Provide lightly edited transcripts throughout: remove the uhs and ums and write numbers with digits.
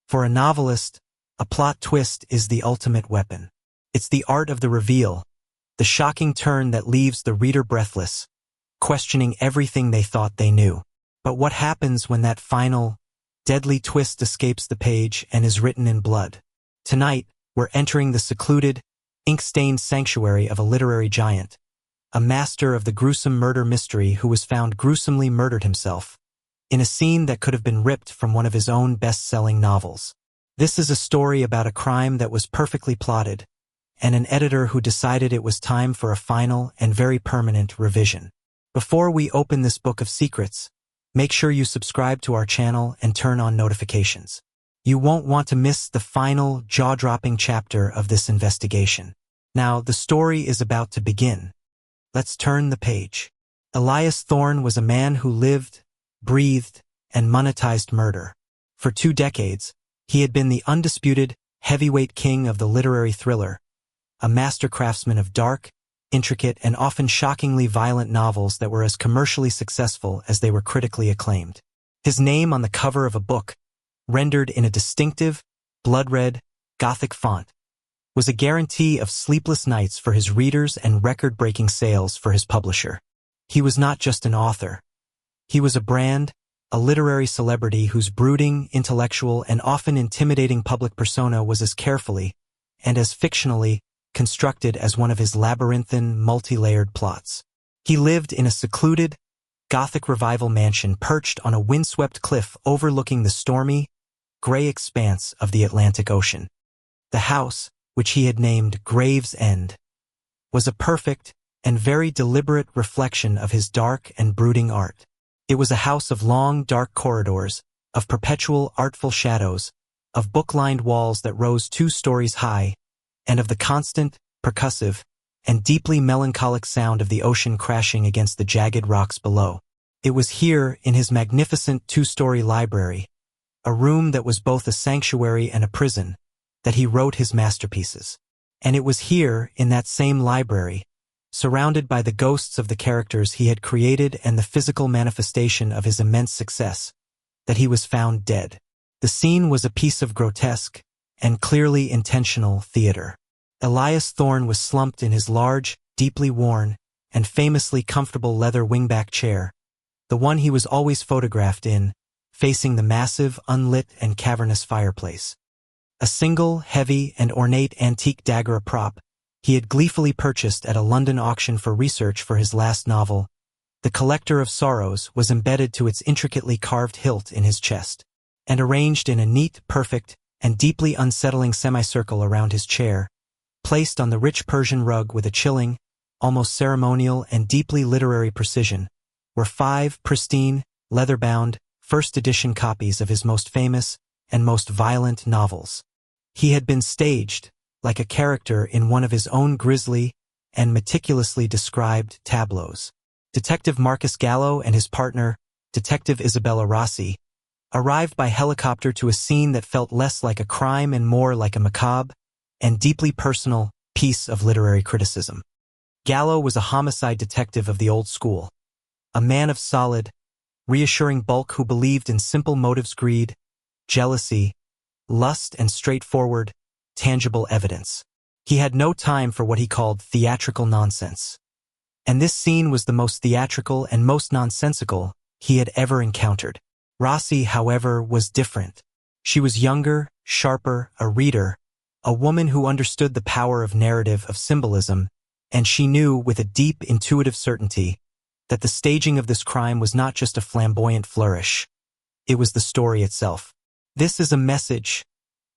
For a novelist, a plot twist is the ultimate weapon. It's the art of the reveal, the shocking turn that leaves the reader breathless, questioning everything they thought they knew. But what happens when that final, deadly twist escapes the page and is written in blood? Tonight, we're entering the secluded, ink-stained sanctuary of a literary giant, a master of the gruesome murder mystery who was found gruesomely murdered himself, in a scene that could have been ripped from one of his own best-selling novels. This is a story about a crime that was perfectly plotted, and an editor who decided it was time for a final and very permanent revision. Before we open this book of secrets, make sure you subscribe to our channel and turn on notifications. You won't want to miss the final, jaw-dropping chapter of this investigation. Now, the story is about to begin. Let's turn the page. Elias Thorne was a man who lived, breathed, and monetized murder. For 2 decades, he had been the undisputed, heavyweight king of the literary thriller, a master craftsman of dark, intricate, and often shockingly violent novels that were as commercially successful as they were critically acclaimed. His name on the cover of a book, rendered in a distinctive, blood-red, Gothic font, was a guarantee of sleepless nights for his readers and record-breaking sales for his publisher. He was not just an author. He was a brand, a literary celebrity whose brooding, intellectual, and often intimidating public persona was as carefully, and as fictionally, constructed as one of his labyrinthine, multi-layered plots. He lived in a secluded, Gothic revival mansion perched on a windswept cliff overlooking the stormy, gray expanse of the Atlantic Ocean. The house, which he had named Gravesend, was a perfect and very deliberate reflection of his dark and brooding art. It was a house of long, dark corridors, of perpetual, artful shadows, of book-lined walls that rose 2 stories high, and of the constant, percussive, and deeply melancholic sound of the ocean crashing against the jagged rocks below. It was here, in his magnificent 2-story library, a room that was both a sanctuary and a prison, that he wrote his masterpieces. And it was here, in that same library, surrounded by the ghosts of the characters he had created and the physical manifestation of his immense success, that he was found dead. The scene was a piece of grotesque and clearly intentional theater. Elias Thorne was slumped in his large, deeply worn, and famously comfortable leather wingback chair, the one he was always photographed in, facing the massive, unlit, and cavernous fireplace. A single, heavy, and ornate antique dagger prop he had gleefully purchased at a London auction for research for his last novel, The Collector of Sorrows, was embedded to its intricately carved hilt in his chest, and arranged in a neat, perfect, and deeply unsettling semicircle around his chair, placed on the rich Persian rug with a chilling, almost ceremonial and deeply literary precision, were 5 pristine, leather-bound, first-edition copies of his most famous and most violent novels. He had been staged, like a character in one of his own grisly and meticulously described tableaus. Detective Marcus Gallo and his partner, Detective Isabella Rossi, arrived by helicopter to a scene that felt less like a crime and more like a macabre and deeply personal piece of literary criticism. Gallo was a homicide detective of the old school, a man of solid, reassuring bulk who believed in simple motives: greed, jealousy, lust, and straightforward, tangible evidence. He had no time for what he called theatrical nonsense. And this scene was the most theatrical and most nonsensical he had ever encountered. Rossi, however, was different. She was younger, sharper, a reader, a woman who understood the power of narrative, of symbolism, and she knew with a deep, intuitive certainty that the staging of this crime was not just a flamboyant flourish. It was the story itself. "This is a message,"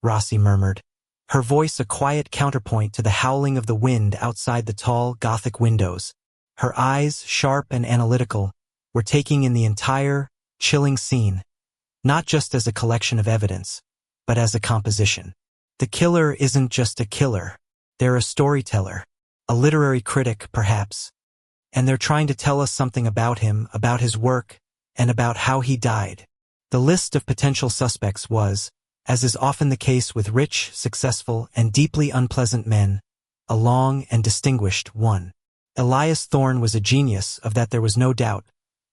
Rossi murmured, her voice a quiet counterpoint to the howling of the wind outside the tall, Gothic windows. Her eyes, sharp and analytical, were taking in the entire, chilling scene, not just as a collection of evidence, but as a composition. The killer isn't just a killer. They're a storyteller, a literary critic, perhaps, and they're trying to tell us something about him, about his work, and about how he died. The list of potential suspects was, as is often the case with rich, successful, and deeply unpleasant men, a long and distinguished one. Elias Thorne was a genius, of that there was no doubt,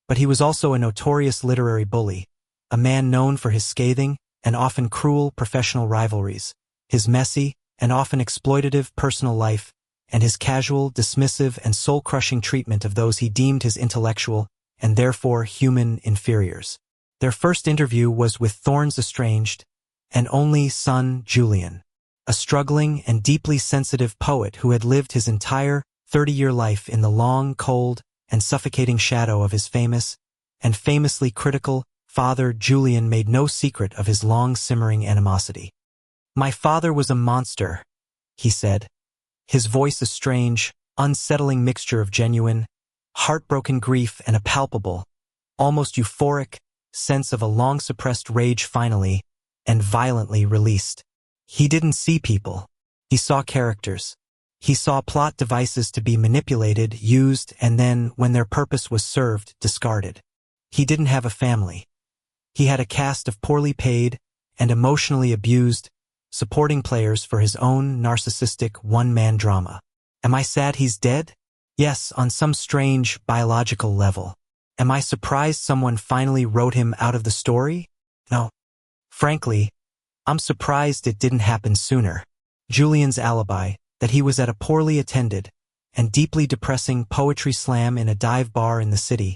but he was also a notorious literary bully, a man known for his scathing, and often cruel professional rivalries, his messy and often exploitative personal life, and his casual, dismissive, and soul-crushing treatment of those he deemed his intellectual and therefore human inferiors. Their first interview was with Thorne's estranged and only son, Julian, a struggling and deeply sensitive poet who had lived his entire 30-year life in the long, cold, and suffocating shadow of his famous and famously critical father. Julian made no secret of his long-simmering animosity. "My father was a monster," he said, his voice a strange, unsettling mixture of genuine, heartbroken grief and a palpable, almost euphoric, sense of a long-suppressed rage finally and violently released. He didn't see people. He saw characters. He saw plot devices to be manipulated, used, and then, when their purpose was served, discarded. He didn't have a family. He had a cast of poorly paid and emotionally abused supporting players for his own narcissistic one-man drama. Am I sad he's dead? Yes, on some strange biological level. Am I surprised someone finally wrote him out of the story? No. Frankly, I'm surprised it didn't happen sooner. Julian's alibi, that he was at a poorly attended and deeply depressing poetry slam in a dive bar in the city,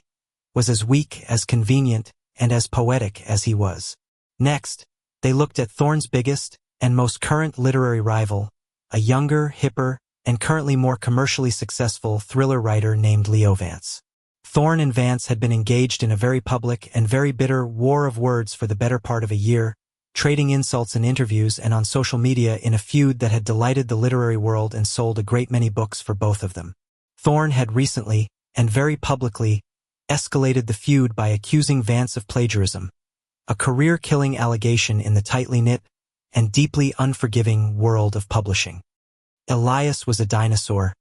was as weak, as convenient, and as poetic as he was. Next, they looked at Thorne's biggest and most current literary rival, a younger, hipper, and currently more commercially successful thriller writer named Leo Vance. Thorne and Vance had been engaged in a very public and very bitter war of words for the better part of a year, trading insults in interviews and on social media in a feud that had delighted the literary world and sold a great many books for both of them. Thorne had recently, and very publicly, escalated the feud by accusing Vance of plagiarism, a career-killing allegation in the tightly knit and deeply unforgiving world of publishing. Elias was a dinosaur.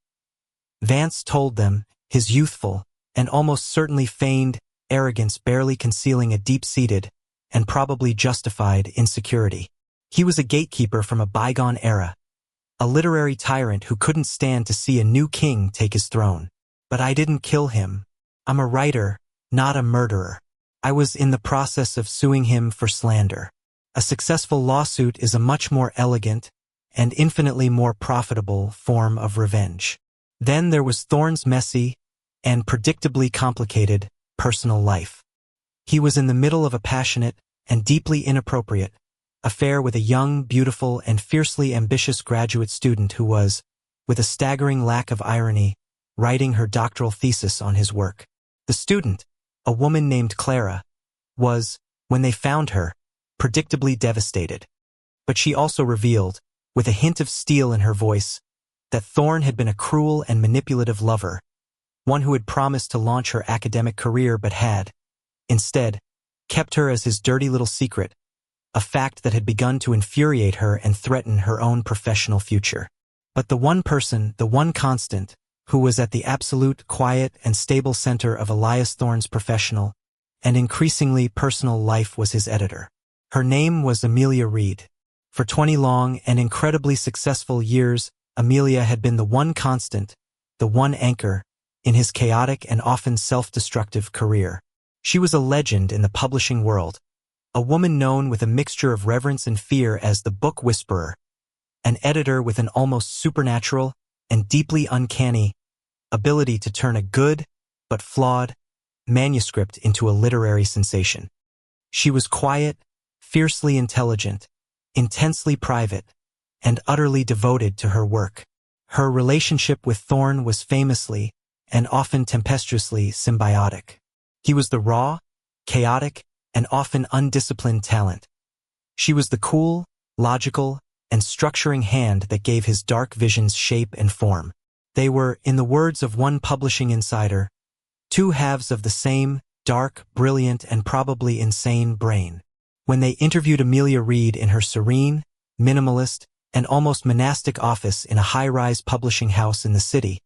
Vance told them, his youthful, and almost certainly feigned, arrogance barely concealing a deep-seated, and probably justified insecurity. He was a gatekeeper from a bygone era, a literary tyrant who couldn't stand to see a new king take his throne. But I didn't kill him. I'm a writer, not a murderer. I was in the process of suing him for slander. A successful lawsuit is a much more elegant and infinitely more profitable form of revenge. Then there was Thorne's messy and predictably complicated personal life. He was in the middle of a passionate and deeply inappropriate affair with a young, beautiful, and fiercely ambitious graduate student who was, with a staggering lack of irony, writing her doctoral thesis on his work. The student, a woman named Clara, was, when they found her, predictably devastated. But she also revealed, with a hint of steel in her voice, that Thorne had been a cruel and manipulative lover, one who had promised to launch her academic career but had, instead, kept her as his dirty little secret, a fact that had begun to infuriate her and threaten her own professional future. But the one person, the one constant, who was at the absolute, quiet, and stable center of Elias Thorne's professional and increasingly personal life was his editor. Her name was Amelia Reed. For 20 long and incredibly successful years, Amelia had been the one constant, the one anchor, in his chaotic and often self-destructive career. She was a legend in the publishing world, a woman known with a mixture of reverence and fear as the book whisperer, an editor with an almost supernatural and deeply uncanny ability to turn a good, but flawed, manuscript into a literary sensation. She was quiet, fiercely intelligent, intensely private, and utterly devoted to her work. Her relationship with Thorne was famously, and often tempestuously, symbiotic. He was the raw, chaotic, and often undisciplined talent. She was the cool, logical, and structuring hand that gave his dark visions shape and form. They were, in the words of one publishing insider, two halves of the same, dark, brilliant, and probably insane brain. When they interviewed Amelia Reed in her serene, minimalist, and almost monastic office in a high-rise publishing house in the city,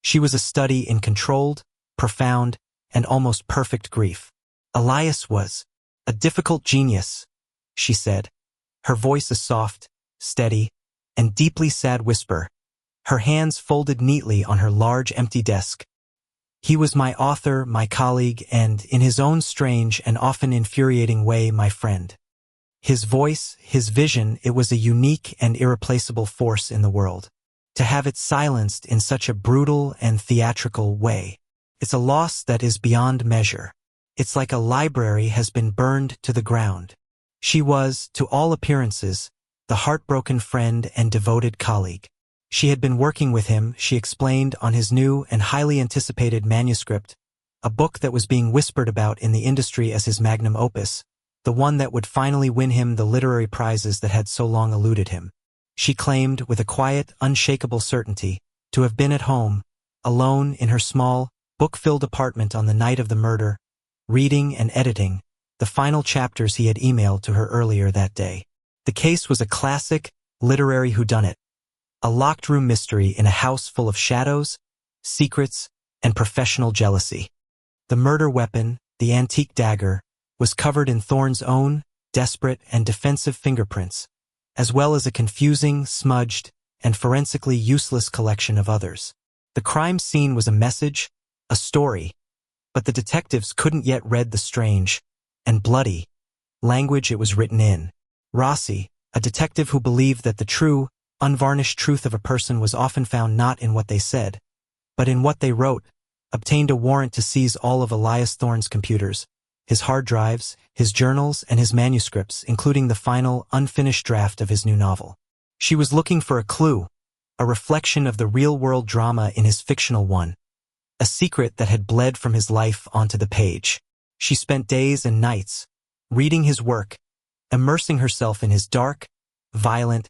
she was a study in controlled, profound, and almost perfect grief. Elias was a difficult genius, she said, her voice a soft, steady, and deeply sad whisper, her hands folded neatly on her large empty desk. He was my author, my colleague, and, in his own strange and often infuriating way, my friend. His voice, his vision, it was a unique and irreplaceable force in the world. To have it silenced in such a brutal and theatrical way, it's a loss that is beyond measure. It's like a library has been burned to the ground. She was, to all appearances, the heartbroken friend and devoted colleague. She had been working with him, she explained, on his new and highly anticipated manuscript, a book that was being whispered about in the industry as his magnum opus, the one that would finally win him the literary prizes that had so long eluded him. She claimed, with a quiet, unshakable certainty, to have been at home, alone in her small, book-filled apartment on the night of the murder, reading and editing the final chapters he had emailed to her earlier that day. The case was a classic, literary whodunit, a locked-room mystery in a house full of shadows, secrets, and professional jealousy. The murder weapon, the antique dagger, was covered in Thorne's own, desperate and defensive fingerprints, as well as a confusing, smudged, and forensically useless collection of others. The crime scene was a message, a story, but the detectives couldn't yet read the strange and bloody language it was written in. Rossi, a detective who believed that the true, unvarnished truth of a person was often found not in what they said, but in what they wrote, obtained a warrant to seize all of Elias Thorne's computers, his hard drives, his journals, and his manuscripts, including the final, unfinished draft of his new novel. She was looking for a clue, a reflection of the real-world drama in his fictional one, a secret that had bled from his life onto the page. She spent days and nights, reading his work, immersing herself in his dark, violent,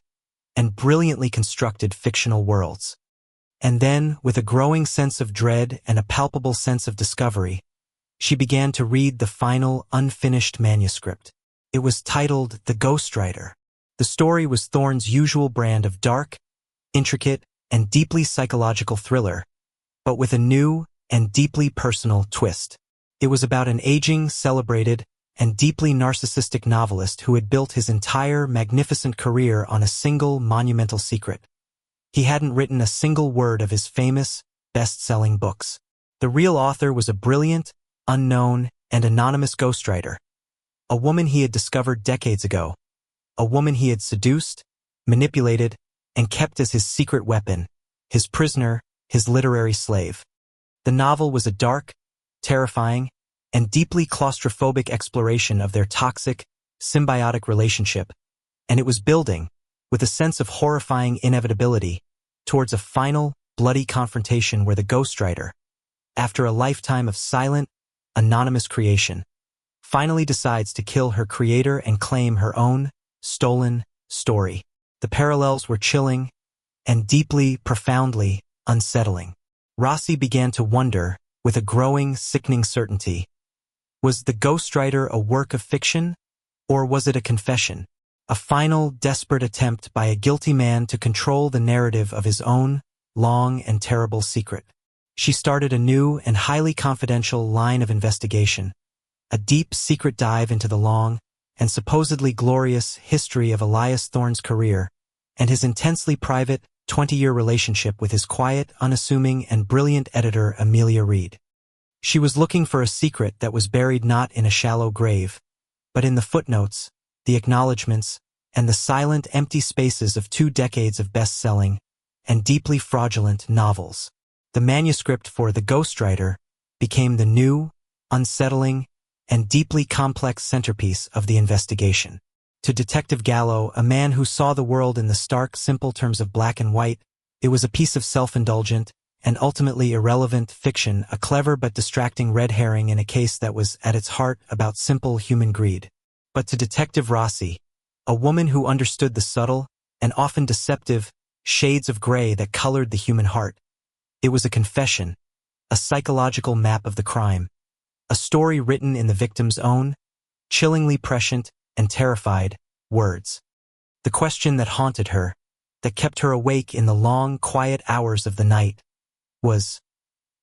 and brilliantly constructed fictional worlds. And then, with a growing sense of dread and a palpable sense of discovery, she began to read the final, unfinished manuscript. It was titled The Ghostwriter. The story was Thorne's usual brand of dark, intricate, and deeply psychological thriller, but with a new and deeply personal twist. It was about an aging, celebrated, and deeply narcissistic novelist who had built his entire magnificent career on a single monumental secret. He hadn't written a single word of his famous, best-selling books. The real author was a brilliant, unknown, and anonymous ghostwriter, a woman he had discovered decades ago, a woman he had seduced, manipulated, and kept as his secret weapon, his prisoner, his literary slave. The novel was a dark, terrifying, and deeply claustrophobic exploration of their toxic, symbiotic relationship, and it was building, with a sense of horrifying inevitability, towards a final, bloody confrontation where the ghostwriter, after a lifetime of silent, anonymous creation, finally decides to kill her creator and claim her own, stolen, story. The parallels were chilling and deeply, profoundly unsettling. Rossi began to wonder, with a growing, sickening certainty, was The Ghostwriter a work of fiction, or was it a confession? A final, desperate attempt by a guilty man to control the narrative of his own, long and terrible secret. She started a new and highly confidential line of investigation, a deep, secret dive into the long and supposedly glorious history of Elias Thorne's career and his intensely private, 20-year relationship with his quiet, unassuming, and brilliant editor Amelia Reed. She was looking for a secret that was buried not in a shallow grave, but in the footnotes, the acknowledgments, and the silent, empty spaces of 2 decades of best-selling and deeply fraudulent novels. The manuscript for The Ghostwriter became the new, unsettling, and deeply complex centerpiece of the investigation. To Detective Gallo, a man who saw the world in the stark, simple terms of black and white, it was a piece of self-indulgent and ultimately irrelevant fiction, a clever but distracting red herring in a case that was, at its heart, about simple human greed. But to Detective Rossi, a woman who understood the subtle and often deceptive shades of gray that colored the human heart, it was a confession, a psychological map of the crime, a story written in the victim's own, chillingly prescient and terrified, words. The question that haunted her, that kept her awake in the long, quiet hours of the night, was,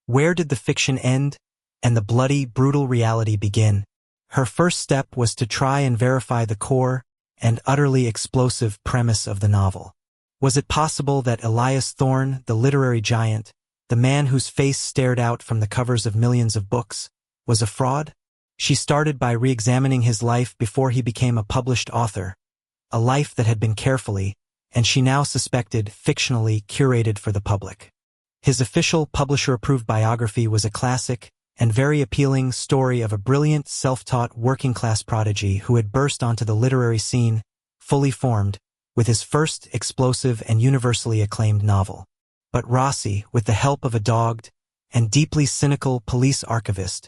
where did the fiction end and the bloody, brutal reality begin? Her first step was to try and verify the core and utterly explosive premise of the novel. Was it possible that Elias Thorne, the literary giant, the man whose face stared out from the covers of millions of books, was a fraud? She started by re-examining his life before he became a published author, a life that had been carefully, and she now suspected, fictionally curated for the public. His official publisher-approved biography was a classic and very appealing story of a brilliant, self-taught working-class prodigy who had burst onto the literary scene, fully formed, with his first explosive and universally acclaimed novel. But Rossi, with the help of a dogged and deeply cynical police archivist,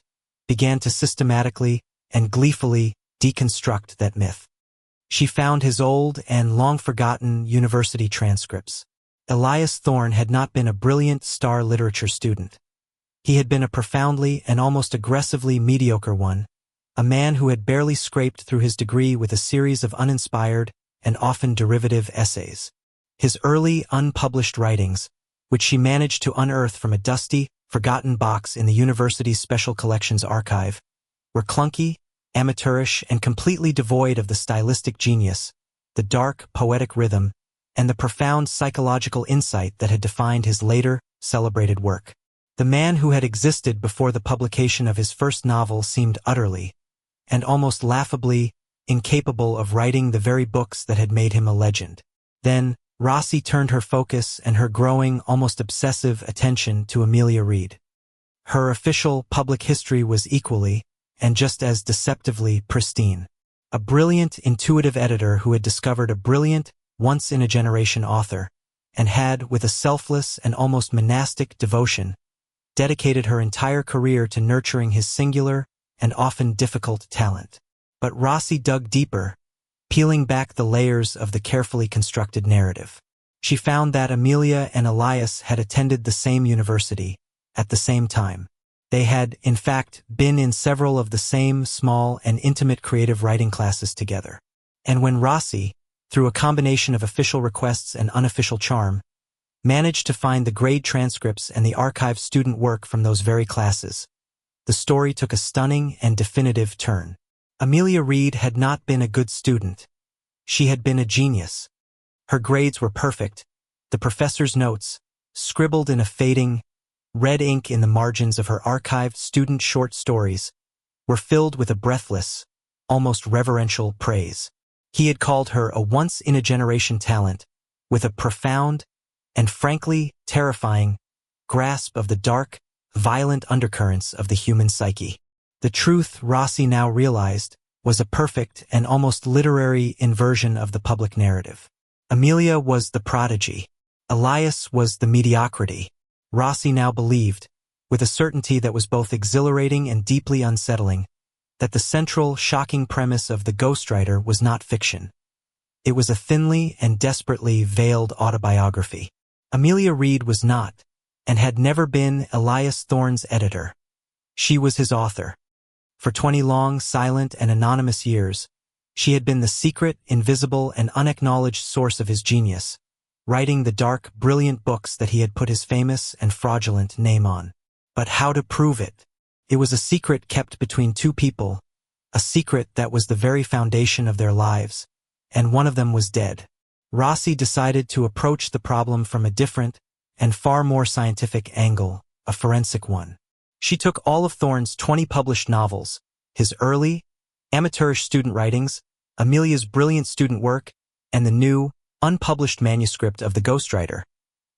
began to systematically and gleefully deconstruct that myth. She found his old and long-forgotten university transcripts. Elias Thorne had not been a brilliant star literature student. He had been a profoundly and almost aggressively mediocre one, a man who had barely scraped through his degree with a series of uninspired and often derivative essays. His early, unpublished writings, which she managed to unearth from a dusty, forgotten box in the university's Special Collections archive, were clunky, amateurish, and completely devoid of the stylistic genius, the dark, poetic rhythm, and the profound psychological insight that had defined his later, celebrated work. The man who had existed before the publication of his first novel seemed utterly, and almost laughably, incapable of writing the very books that had made him a legend. Then, Rossi turned her focus and her growing, almost obsessive attention to Amelia Reed. Her official public history was equally, and just as deceptively, pristine. A brilliant, intuitive editor who had discovered a brilliant, once-in-a-generation author, and had, with a selfless and almost monastic devotion, dedicated her entire career to nurturing his singular and often difficult talent. But Rossi dug deeper, peeling back the layers of the carefully constructed narrative. She found that Amelia and Elias had attended the same university, at the same time. They had, in fact, been in several of the same small and intimate creative writing classes together. And when Rossi, through a combination of official requests and unofficial charm, managed to find the grade transcripts and the archived student work from those very classes, the story took a stunning and definitive turn. Amelia Reed had not been a good student. She had been a genius. Her grades were perfect. The professor's notes, scribbled in a fading, red ink in the margins of her archived student short stories, were filled with a breathless, almost reverential praise. He had called her a once-in-a-generation talent, with a profound and frankly terrifying grasp of the dark, violent undercurrents of the human psyche. The truth, Rossi now realized, was a perfect and almost literary inversion of the public narrative. Amelia was the prodigy. Elias was the mediocrity. Rossi now believed, with a certainty that was both exhilarating and deeply unsettling, that the central, shocking premise of The Ghostwriter was not fiction. It was a thinly and desperately veiled autobiography. Amelia Reed was not, and had never been, Elias Thorne's editor. She was his author. For 20 long, silent, and anonymous years, she had been the secret, invisible, and unacknowledged source of his genius, writing the dark, brilliant books that he had put his famous and fraudulent name on. But how to prove it? It was a secret kept between two people, a secret that was the very foundation of their lives, and one of them was dead. Rossi decided to approach the problem from a different and far more scientific angle, a forensic one. She took all of Thorne's 20 published novels, his early, amateurish student writings, Amelia's brilliant student work, and the new, unpublished manuscript of The Ghostwriter,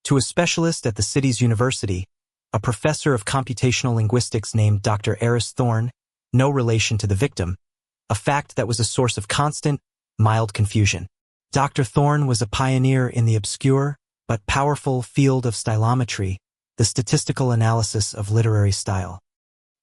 to a specialist at the city's university, a professor of computational linguistics named Dr. Eris Thorne, no relation to the victim, a fact that was a source of constant, mild confusion. Dr. Thorne was a pioneer in the obscure but powerful field of stylometry, the statistical analysis of literary style.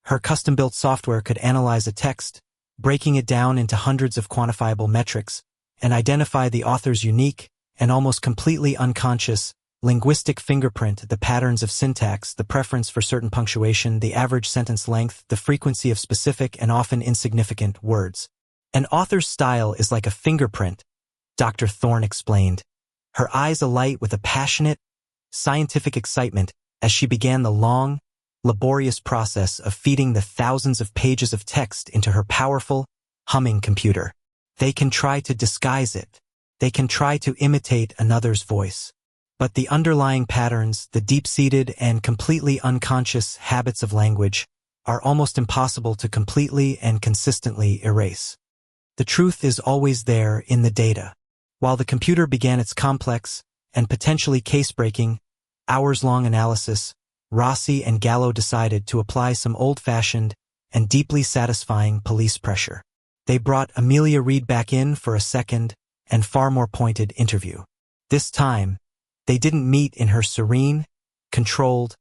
Her custom-built software could analyze a text, breaking it down into hundreds of quantifiable metrics, and identify the author's unique and almost completely unconscious linguistic fingerprint, the patterns of syntax, the preference for certain punctuation, the average sentence length, the frequency of specific and often insignificant words. An author's style is like a fingerprint, Dr. Thorne explained, her eyes alight with a passionate, scientific excitement as she began the long, laborious process of feeding the thousands of pages of text into her powerful, humming computer. They can try to disguise it. They can try to imitate another's voice. But the underlying patterns, the deep-seated and completely unconscious habits of language, are almost impossible to completely and consistently erase. The truth is always there in the data. While the computer began its complex and potentially case-breaking, hours-long analysis, Rossi and Gallo decided to apply some old-fashioned and deeply satisfying police pressure. They brought Amelia Reed back in for a second and far more pointed interview. This time, they didn't meet in her serene, controlled,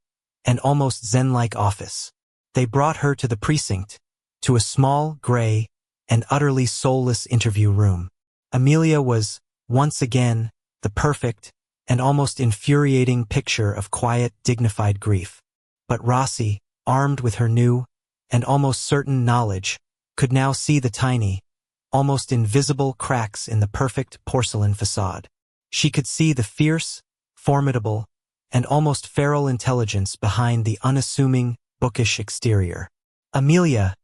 and almost zen-like office. They brought her to the precinct, to a small, gray, and utterly soulless interview room. Amelia was, once again, the perfect and almost infuriating picture of quiet, dignified grief. But Rossi, armed with her new and almost certain knowledge, could now see the tiny, almost invisible cracks in the perfect porcelain facade. She could see the fierce, formidable, and almost feral intelligence behind the unassuming, bookish exterior. "Amelia,"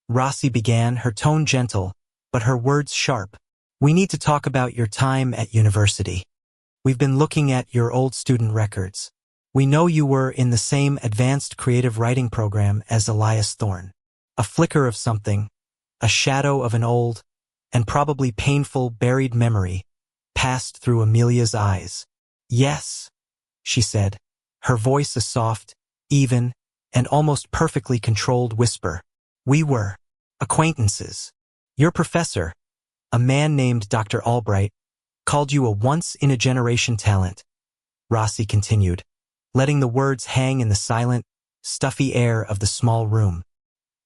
Rossi began, her tone gentle, but her words sharp. "We need to talk about your time at university. We've been looking at your old student records. We know you were in the same advanced creative writing program as Elias Thorne." A flicker of something, a shadow of an old, and probably painful buried memory, passed through Amelia's eyes. "Yes," she said, her voice a soft, even, and almost perfectly controlled whisper. "We were acquaintances. Your professor, a man named Dr. Albright, called you a once-in-a-generation talent," Rossi continued, letting the words hang in the silent, stuffy air of the small room.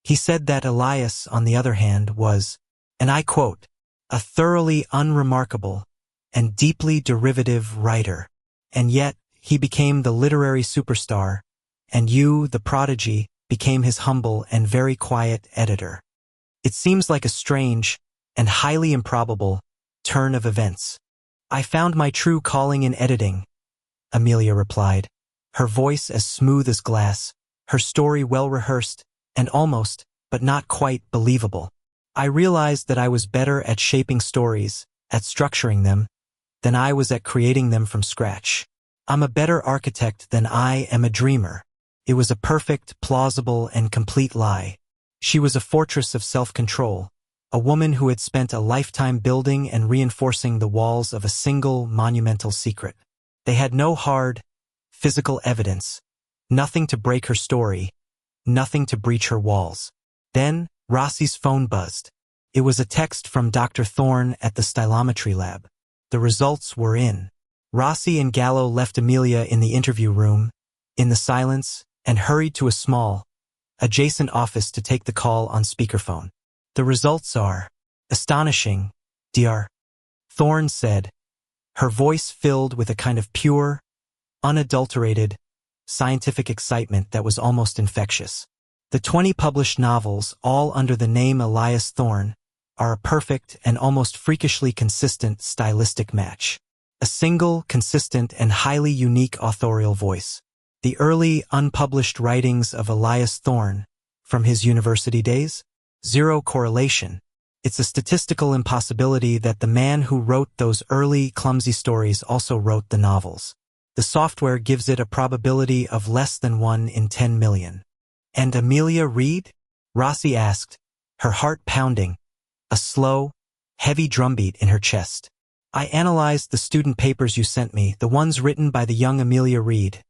"He said that Elias, on the other hand, was, and I quote, a thoroughly unremarkable and deeply derivative writer. And yet, he became the literary superstar, and you, the prodigy, became his humble and very quiet editor. It seems like a strange and highly improbable turn of events. I found my true calling in editing," Amelia replied, her voice as smooth as glass, her story well-rehearsed and almost, but not quite, believable. "I realized that I was better at shaping stories, at structuring them, than I was at creating them from scratch. I'm a better architect than I am a dreamer." It was a perfect, plausible, and complete lie. She was a fortress of self-control, a woman who had spent a lifetime building and reinforcing the walls of a single, monumental secret. They had no hard, physical evidence, nothing to break her story, nothing to breach her walls. Then, Rossi's phone buzzed. It was a text from Dr. Thorne at the stylometry lab. The results were in. Rossi and Gallo left Amelia in the interview room, in the silence, and hurried to a small, adjacent office to take the call on speakerphone. "The results are astonishing, Dr. Thorne said, her voice filled with a kind of pure, unadulterated, scientific excitement that was almost infectious. The 20 published novels, all under the name Elias Thorne, are a perfect and almost freakishly consistent stylistic match. A single, consistent, and highly unique authorial voice. The early, unpublished writings of Elias Thorne, from his university days? Zero correlation. It's a statistical impossibility that the man who wrote those early, clumsy stories also wrote the novels. The software gives it a probability of less than 1 in 10 million. And Amelia Reed? Rossi asked, her heart pounding, a slow, heavy drumbeat in her chest. I analyzed the student papers you sent me, the ones written by the young Amelia Reed.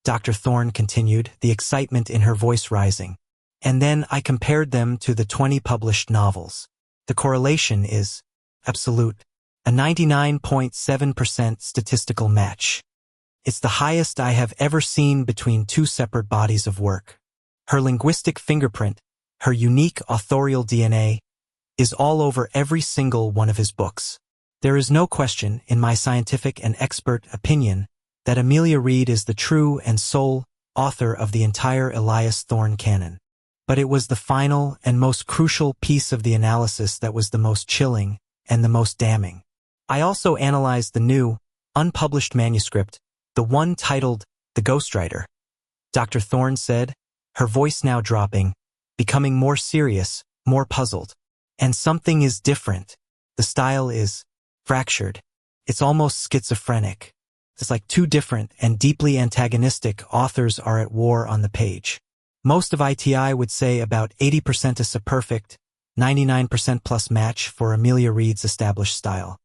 Dr. Thorne continued, the excitement in her voice rising. And then I compared them to the 20 published novels. The correlation is absolute, a 99.7% statistical match. It's the highest I have ever seen between two separate bodies of work. Her linguistic fingerprint, her unique authorial DNA, is all over every single one of his books. There is no question, in my scientific and expert opinion, that Amelia Reed is the true and sole author of the entire Elias Thorne canon. But it was the final and most crucial piece of the analysis that was the most chilling and the most damning. I also analyzed the new, unpublished manuscript, the one titled The Ghostwriter. Dr. Thorne said, her voice now dropping, becoming more serious, more puzzled. And something is different. The style is fractured. It's almost schizophrenic. It's like two different and deeply antagonistic authors are at war on the page. Most of ITI would say about 80% is a perfect, 99% plus match for Amelia Reed's established style.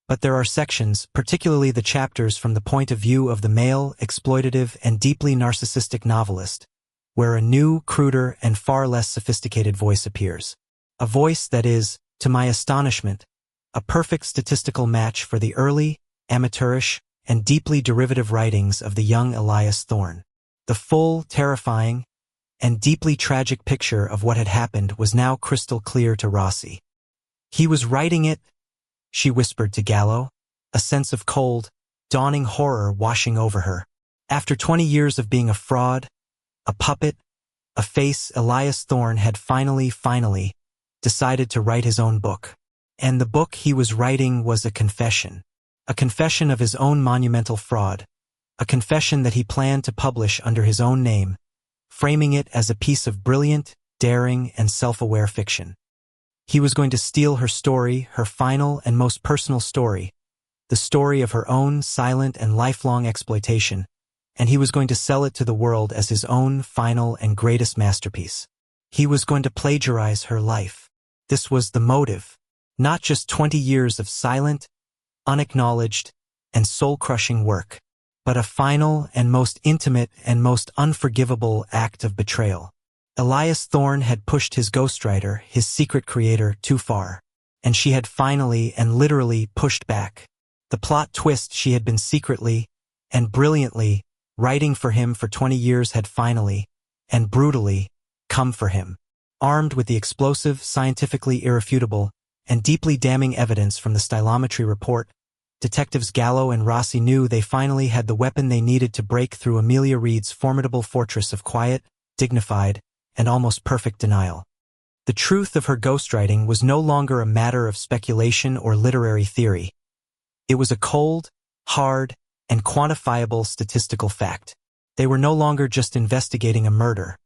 But there are sections, particularly the chapters from the point of view of the male, exploitative, and deeply narcissistic novelist, where a new, cruder, and far less sophisticated voice appears. A voice that is, to my astonishment, a perfect statistical match for the early, amateurish, and deeply derivative writings of the young Elias Thorne. The full, terrifying, and deeply tragic picture of what had happened was now crystal clear to Rossi. He was writing it, she whispered to Gallo, a sense of cold, dawning horror washing over her. After 20 years of being a fraud, a puppet, a face, Elias Thorne had finally decided to write his own book. And the book he was writing was a confession of his own monumental fraud, a confession that he planned to publish under his own name, framing it as a piece of brilliant, daring, and self-aware fiction. He was going to steal her story, her final and most personal story, the story of her own silent and lifelong exploitation, and he was going to sell it to the world as his own final and greatest masterpiece. He was going to plagiarize her life. This was the motive, not just 20 years of silent, unacknowledged, and soul-crushing work, but a final and most intimate and most unforgivable act of betrayal. Elias Thorne had pushed his ghostwriter, his secret creator, too far, and she had finally and literally pushed back. The plot twist she had been secretly and brilliantly writing for him for 20 years had finally, and brutally, come for him. Armed with the explosive, scientifically irrefutable, and deeply damning evidence from the stylometry report, Detectives Gallo and Rossi knew they finally had the weapon they needed to break through Amelia Reed's formidable fortress of quiet, dignified, and almost perfect denial. The truth of her ghostwriting was no longer a matter of speculation or literary theory. It was a cold, hard, and quantifiable statistical fact. They were no longer just investigating a murder.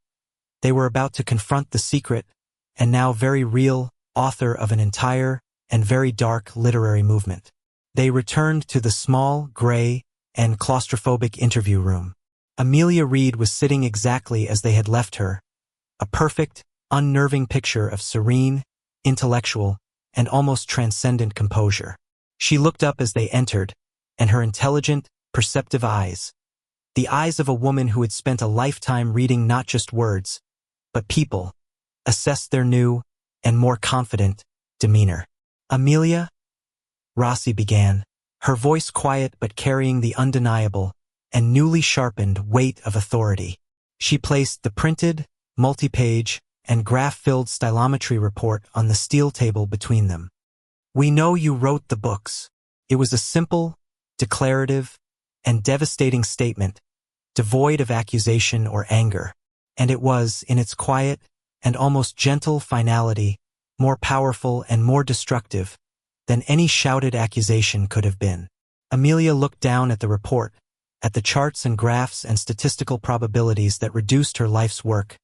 They were about to confront the secret, and now very real, author of an entire and very dark literary movement. They returned to the small, gray, and claustrophobic interview room. Amelia Reed was sitting exactly as they had left her, a perfect, unnerving picture of serene, intellectual, and almost transcendent composure. She looked up as they entered, and her intelligent, perceptive eyes, the eyes of a woman who had spent a lifetime reading not just words, but people, assessed their new, and more confident, demeanor. "Amelia?" Rossi began, her voice quiet but carrying the undeniable and newly sharpened weight of authority. She placed the printed, multi-page, and graph-filled stylometry report on the steel table between them. "We know you wrote the books." It was a simple, declarative, and devastating statement, devoid of accusation or anger, and it was, in its quiet and almost gentle finality, more powerful and more destructive than any shouted accusation could have been. Amelia looked down at the report, at the charts and graphs and statistical probabilities that reduced her life's work,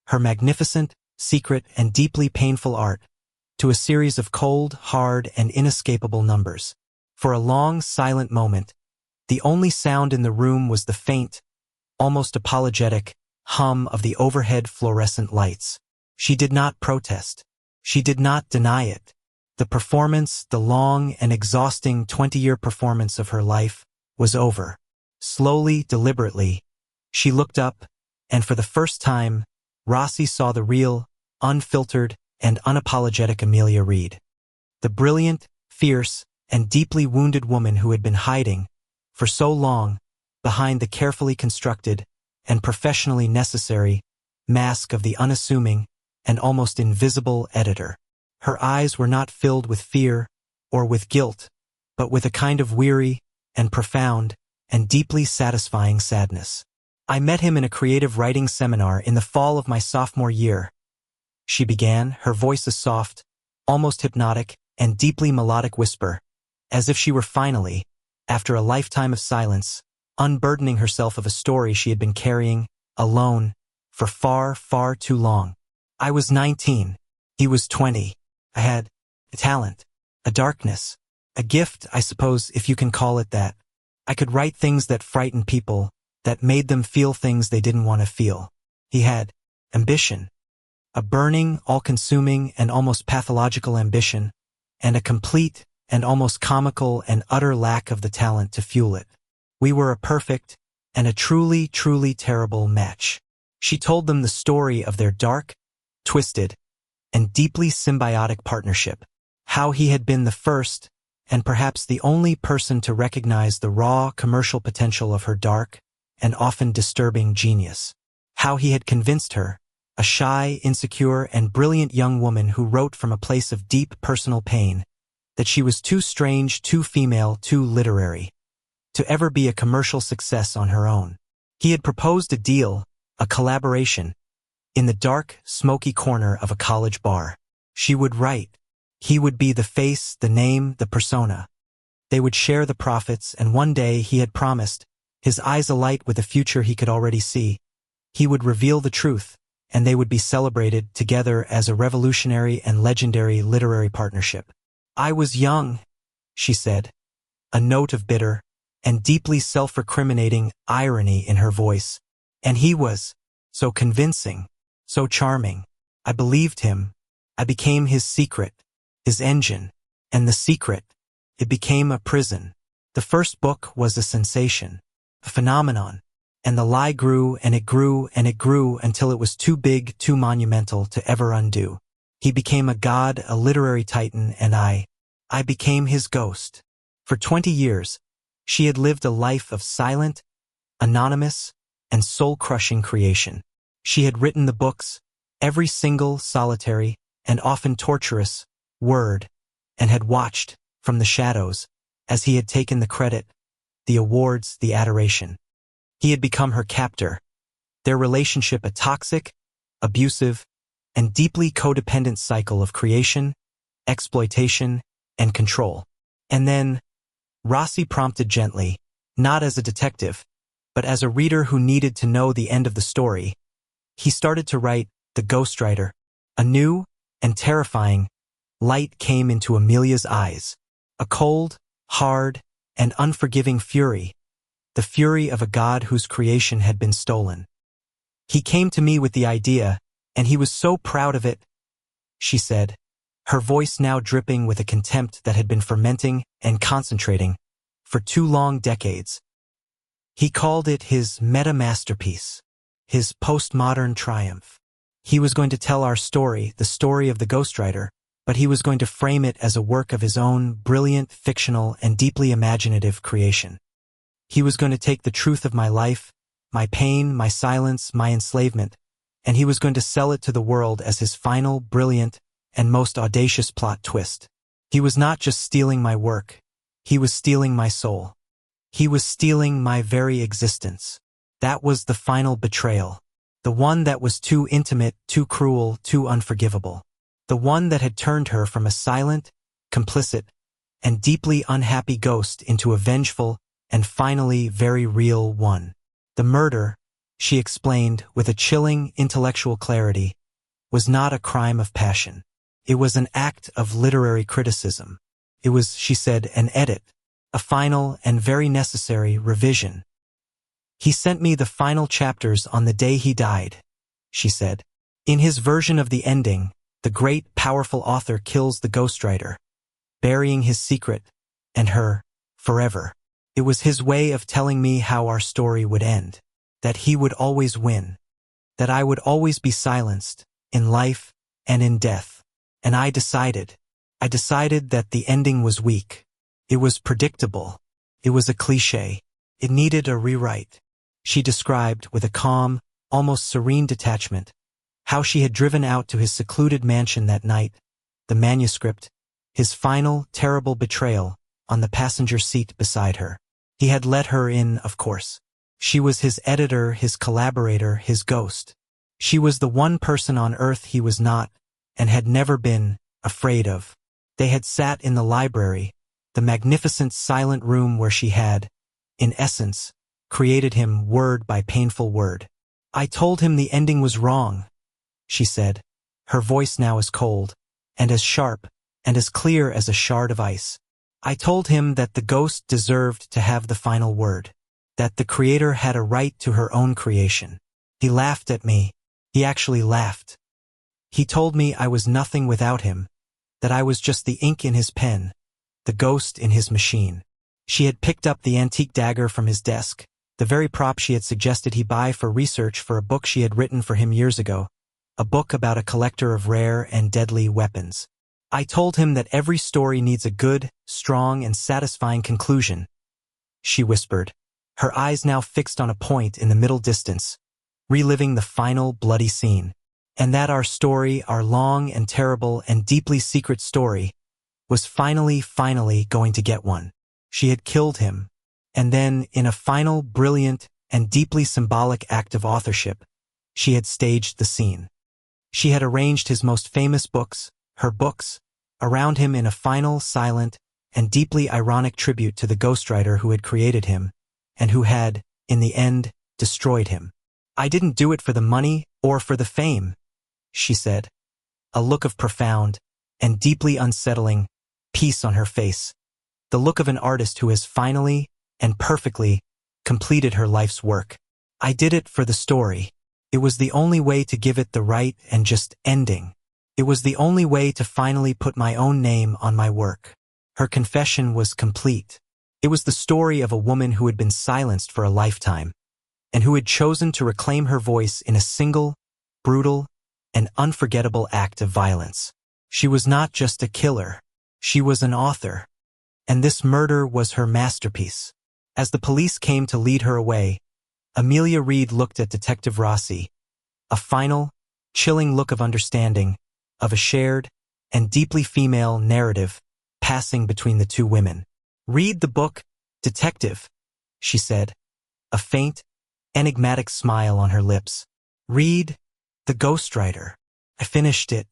her magnificent, secret, and deeply painful art, to a series of cold, hard, and inescapable numbers. For a long, silent moment, the only sound in the room was the faint, almost apologetic, hum of the overhead fluorescent lights. She did not protest. She did not deny it. The performance, the long and exhausting 20-year performance of her life, was over. Slowly, deliberately, she looked up, and for the first time, Rossi saw the real, unfiltered, and unapologetic Amelia Reed. The brilliant, fierce, and deeply wounded woman who had been hiding, for so long, behind the carefully constructed and professionally necessary mask of the unassuming and almost invisible editor. Her eyes were not filled with fear or with guilt, but with a kind of weary and profound and deeply satisfying sadness. "I met him in a creative writing seminar in the fall of my sophomore year," she began, her voice a soft, almost hypnotic, and deeply melodic whisper, as if she were finally, after a lifetime of silence, unburdening herself of a story she had been carrying, alone, for far, far too long. "I was 19. He was 20. I had a talent, a darkness, a gift, I suppose, if you can call it that. I could write things that frightened people, that made them feel things they didn't want to feel. He had ambition. A burning, all-consuming, and almost pathological ambition, and a complete and almost comical and utter lack of the talent to fuel it. We were a perfect and a truly, truly terrible match. She told them the story of their dark, twisted, and deeply symbiotic partnership, how he had been the first and perhaps the only person to recognize the raw commercial potential of her dark and often disturbing genius, how he had convinced her, a shy, insecure, and brilliant young woman who wrote from a place of deep personal pain, that she was too strange, too female, too literary, to ever be a commercial success on her own. He had proposed a deal, a collaboration, in the dark, smoky corner of a college bar. She would write. He would be the face, the name, the persona. They would share the profits, and one day, he had promised, his eyes alight with a future he could already see, he would reveal the truth, and they would be celebrated together as a revolutionary and legendary literary partnership. I was young, she said, a note of bitter and deeply self-recriminating irony in her voice, and he was so convincing, so charming. I believed him. I became his secret, his engine, and the secret, it became a prison. The first book was a sensation, a phenomenon, and the lie grew and it grew and it grew until it was too big, too monumental to ever undo. He became a god, a literary titan, and I became his ghost. For 20 years, she had lived a life of silent, anonymous, and soul-crushing creation. She had written the books, every single, solitary, and often torturous, word, and had watched, from the shadows, as he had taken the credit, the awards, the adoration. He had become her captor, their relationship a toxic, abusive, and deeply codependent cycle of creation, exploitation, and control. And then, Rossi prompted gently, not as a detective, but as a reader who needed to know the end of the story, he started to write The Ghostwriter. A new and terrifying light came into Amelia's eyes, a cold, hard, and unforgiving fury, the fury of a god whose creation had been stolen. He came to me with the idea, and he was so proud of it, she said, her voice now dripping with a contempt that had been fermenting and concentrating for 2 long decades. He called it his meta-masterpiece, his postmodern triumph. He was going to tell our story, the story of the ghostwriter, but he was going to frame it as a work of his own brilliant, fictional, and deeply imaginative creation. He was going to take the truth of my life, my pain, my silence, my enslavement, and he was going to sell it to the world as his final, brilliant, and most audacious plot twist. He was not just stealing my work, he was stealing my soul. He was stealing my very existence. That was the final betrayal. The one that was too intimate, too cruel, too unforgivable. The one that had turned her from a silent, complicit, and deeply unhappy ghost into a vengeful and finally very real one. The murder, she explained with a chilling intellectual clarity, was not a crime of passion. It was an act of literary criticism. It was, she said, an edit, a final and very necessary revision. He sent me the final chapters on the day he died, she said. In his version of the ending, the great, powerful author kills the ghostwriter, burying his secret, and her, forever. It was his way of telling me how our story would end, that he would always win, that I would always be silenced, in life and in death. And I decided that the ending was weak. It was predictable. It was a cliché. It needed a rewrite. She described, with a calm, almost serene detachment, how she had driven out to his secluded mansion that night, the manuscript, his final, terrible betrayal, on the passenger seat beside her. He had let her in, of course. She was his editor, his collaborator, his ghost. She was the one person on earth he was not, and had never been, afraid of. They had sat in the library, the magnificent silent room where she had, in essence, created him word by painful word. I told him the ending was wrong, she said, her voice now as cold, and as sharp, and as clear as a shard of ice. I told him that the ghost deserved to have the final word, that the creator had a right to her own creation. He laughed at me. He actually laughed. He told me I was nothing without him, that I was just the ink in his pen, the ghost in his machine. She had picked up the antique dagger from his desk, the very prop she had suggested he buy for research for a book she had written for him years ago, a book about a collector of rare and deadly weapons. I told him that every story needs a good, strong, and satisfying conclusion, she whispered, her eyes now fixed on a point in the middle distance, reliving the final bloody scene. And that our story, our long and terrible and deeply secret story, was finally going to get one. She had killed him, and then, in a final, brilliant, and deeply symbolic act of authorship, she had staged the scene. She had arranged his most famous books, her books, around him in a final, silent, and deeply ironic tribute to the ghostwriter who had created him, and who had, in the end, destroyed him. I didn't do it for the money or for the fame, she said, a look of profound and deeply unsettling peace on her face, the look of an artist who has finally and perfectly completed her life's work. I did it for the story. It was the only way to give it the right and just ending. It was the only way to finally put my own name on my work. Her confession was complete. It was the story of a woman who had been silenced for a lifetime, and who had chosen to reclaim her voice in a single, brutal, and unforgettable act of violence. She was not just a killer. She was an author. And this murder was her masterpiece. As the police came to lead her away, Amelia Reed looked at Detective Rossi, a final, chilling look of understanding, of a shared and deeply female narrative passing between the two women. "Read the book, Detective," she said, a faint, enigmatic smile on her lips. "Read The Ghostwriter. I finished it.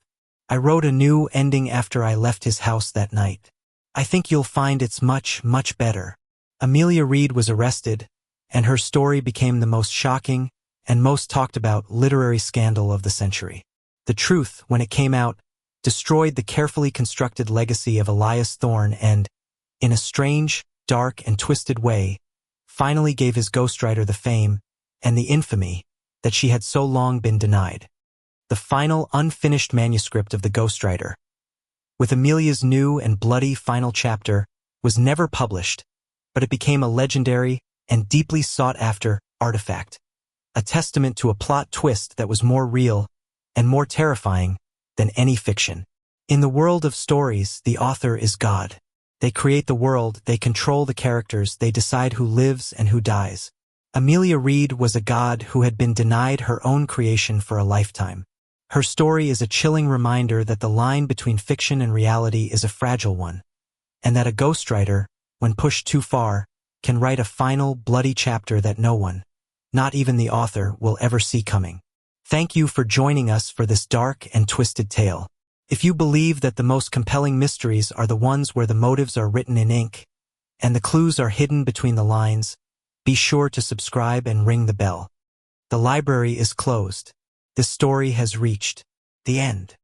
I wrote a new ending after I left his house that night. I think you'll find it's much better." Amelia Reed was arrested, and her story became the most shocking and most talked about literary scandal of the century. The truth, when it came out, destroyed the carefully constructed legacy of Elias Thorne and, in a strange, dark, and twisted way, finally gave his ghostwriter the fame and the infamy that she had so long been denied. The final unfinished manuscript of the ghostwriter, with Amelia's new and bloody final chapter, was never published, but it became a legendary and deeply sought-after artifact, a testament to a plot twist that was more real and more terrifying than any fiction. In the world of stories, the author is God. They create the world, they control the characters, they decide who lives and who dies. Amelia Reed was a god who had been denied her own creation for a lifetime. Her story is a chilling reminder that the line between fiction and reality is a fragile one, and that a ghostwriter, when pushed too far, can write a final, bloody chapter that no one, not even the author, will ever see coming. Thank you for joining us for this dark and twisted tale. If you believe that the most compelling mysteries are the ones where the motives are written in ink, and the clues are hidden between the lines, be sure to subscribe and ring the bell. The library is closed. This story has reached the end.